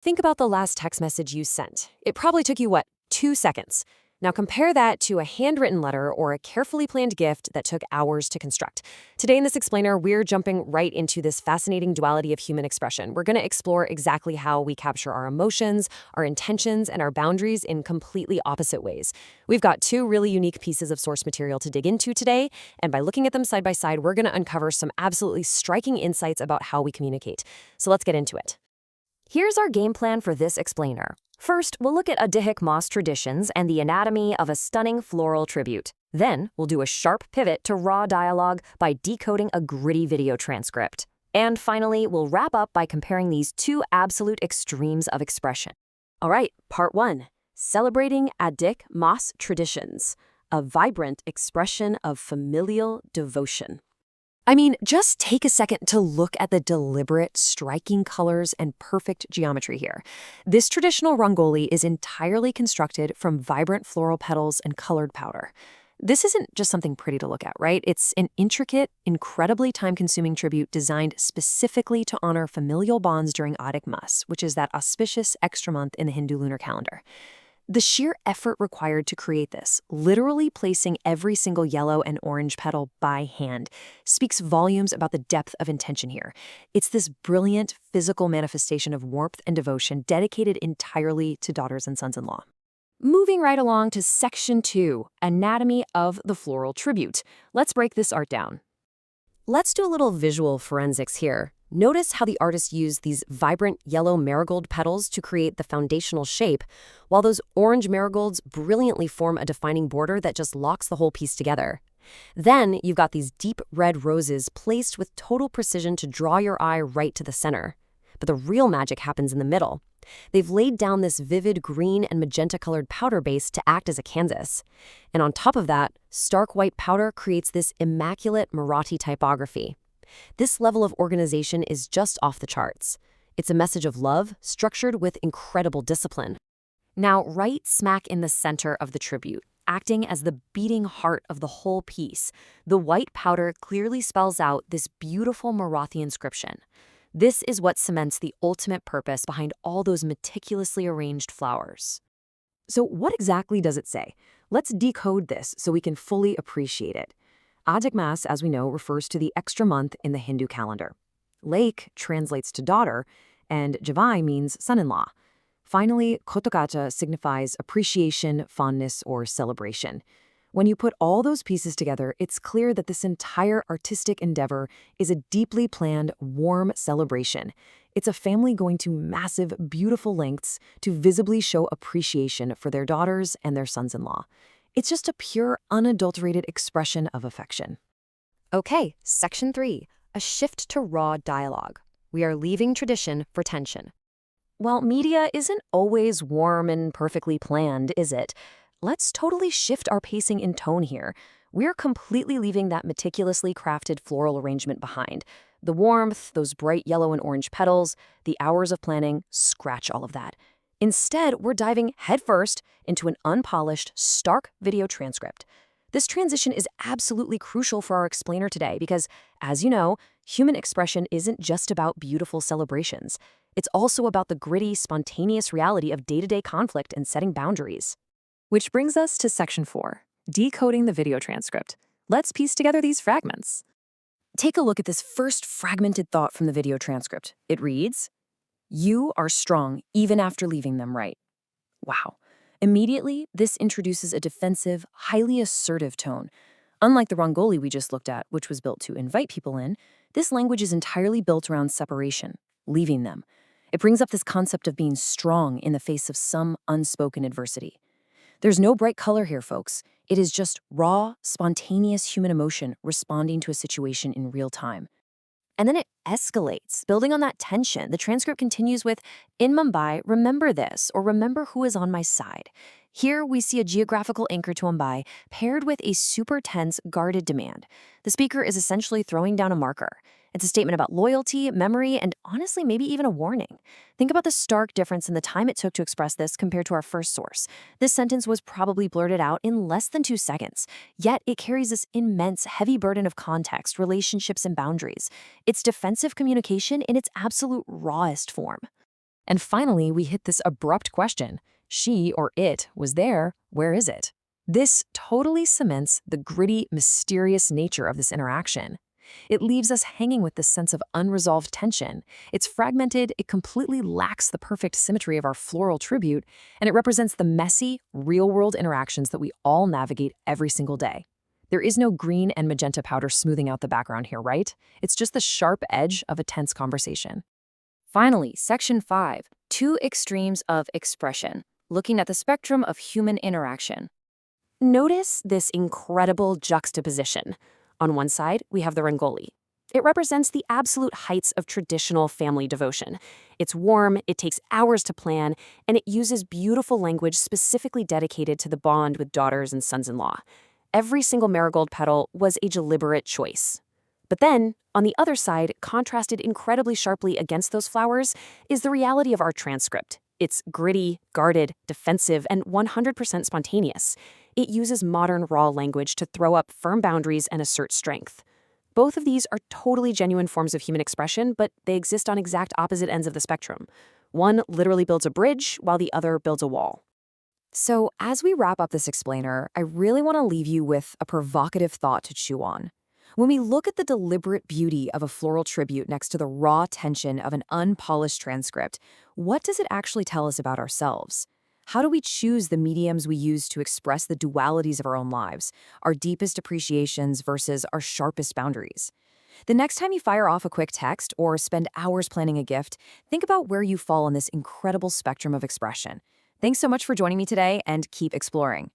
Think about the last text message you sent. It probably took you, 2 seconds. Now compare that to a handwritten letter or a carefully planned gift that took hours to construct. Today in this explainer, we're jumping right into this fascinating duality of human expression. We're going to explore exactly how we capture our emotions, our intentions, and our boundaries in completely opposite ways. We've got two really unique pieces of source material to dig into today, and by looking at them side by side, we're going to uncover some absolutely striking insights about how we communicate. So let's get into it. Here's our game plan for this explainer. First, we'll look at Adihik Moss traditions and the anatomy of a stunning floral tribute. Then, we'll do a sharp pivot to raw dialogue by decoding a gritty video transcript. And finally, we'll wrap up by comparing these two absolute extremes of expression. All right, part 1. Celebrating Adihik Moss traditions, a vibrant expression of familial devotion. Just take a second to look at the deliberate, striking colors and perfect geometry here. This traditional rangoli is entirely constructed from vibrant floral petals and colored powder. This isn't just something pretty to look at, right? It's an intricate, incredibly time-consuming tribute designed specifically to honor familial bonds during Adhik Maas, which is that auspicious extra month in the Hindu lunar calendar. The sheer effort required to create this, literally placing every single yellow and orange petal by hand, speaks volumes about the depth of intention here. It's this brilliant physical manifestation of warmth and devotion dedicated entirely to daughters and sons-in-law. Moving right along to Section 2, Anatomy of the Floral Tribute. Let's break this art down. Let's do a little visual forensics here. Notice how the artist used these vibrant yellow marigold petals to create the foundational shape, while those orange marigolds brilliantly form a defining border that just locks the whole piece together. Then you've got these deep red roses placed with total precision to draw your eye right to the center. But the real magic happens in the middle. They've laid down this vivid green and magenta-colored powder base to act as a canvas. And on top of that, stark white powder creates this immaculate Marathi typography. This level of organization is just off the charts. It's a message of love, structured with incredible discipline. Now, right smack in the center of the tribute, acting as the beating heart of the whole piece, the white powder clearly spells out this beautiful Marathi inscription. This is what cements the ultimate purpose behind all those meticulously arranged flowers. So what exactly does it say? Let's decode this so we can fully appreciate it. Adhik Maas, as we know, refers to the extra month in the Hindu calendar. Lake translates to daughter, and Javai means son-in-law. Finally, Kotakacha signifies appreciation, fondness, or celebration. When you put all those pieces together, it's clear that this entire artistic endeavor is a deeply planned, warm celebration. It's a family going to massive, beautiful lengths to visibly show appreciation for their daughters and their sons-in-law. It's just a pure, unadulterated expression of affection. Okay, Section 3, a shift to raw dialogue. We are leaving tradition for tension. Well, media isn't always warm and perfectly planned, is it? Let's totally shift our pacing and tone here. We're completely leaving that meticulously crafted floral arrangement behind. The warmth, those bright yellow and orange petals, the hours of planning, scratch all of that. Instead, we're diving headfirst into an unpolished, stark video transcript. This transition is absolutely crucial for our explainer today because, as you know, human expression isn't just about beautiful celebrations. It's also about the gritty, spontaneous reality of day-to-day conflict and setting boundaries. Which brings us to Section 4, decoding the video transcript. Let's piece together these fragments. Take a look at this first fragmented thought from the video transcript. It reads, "You are strong even after leaving them, right?" Wow. Immediately, this introduces a defensive, highly assertive tone. Unlike the Rangoli we just looked at, which was built to invite people in, this language is entirely built around separation, leaving them. It brings up this concept of being strong in the face of some unspoken adversity. There's no bright color here, folks. It is just raw, spontaneous human emotion responding to a situation in real time. And then it escalates. Building on that tension, the transcript continues with, "In Mumbai, remember this," or "remember who is on my side." Here we see a geographical anchor to Mumbai paired with a super tense, guarded demand. The speaker is essentially throwing down a marker. It's a statement about loyalty, memory, and honestly, maybe even a warning. Think about the stark difference in the time it took to express this compared to our first source. This sentence was probably blurted out in less than 2 seconds, yet it carries this immense, heavy burden of context, relationships, and boundaries. It's defensive communication in its absolute rawest form. And finally, we hit this abrupt question. She or it was there, where is it? This totally cements the gritty, mysterious nature of this interaction. It leaves us hanging with this sense of unresolved tension. It's fragmented, it completely lacks the perfect symmetry of our floral tribute, and it represents the messy, real-world interactions that we all navigate every single day. There is no green and magenta powder smoothing out the background here, right? It's just the sharp edge of a tense conversation. Finally, Section 5, two extremes of expression, looking at the spectrum of human interaction. Notice this incredible juxtaposition. On one side, we have the Rangoli. It represents the absolute heights of traditional family devotion. It's warm, it takes hours to plan, and it uses beautiful language specifically dedicated to the bond with daughters and sons-in-law. Every single marigold petal was a deliberate choice. But then, on the other side, contrasted incredibly sharply against those flowers, is the reality of our transcript. It's gritty, guarded, defensive, and 100% spontaneous. It uses modern raw language to throw up firm boundaries and assert strength. Both of these are totally genuine forms of human expression, but they exist on exact opposite ends of the spectrum. One literally builds a bridge, while the other builds a wall. So, as we wrap up this explainer, I really want to leave you with a provocative thought to chew on. When we look at the deliberate beauty of a floral tribute next to the raw tension of an unpolished transcript, what does it actually tell us about ourselves? How do we choose the mediums we use to express the dualities of our own lives, our deepest appreciations versus our sharpest boundaries? The next time you fire off a quick text or spend hours planning a gift, think about where you fall on this incredible spectrum of expression. Thanks so much for joining me today, and keep exploring.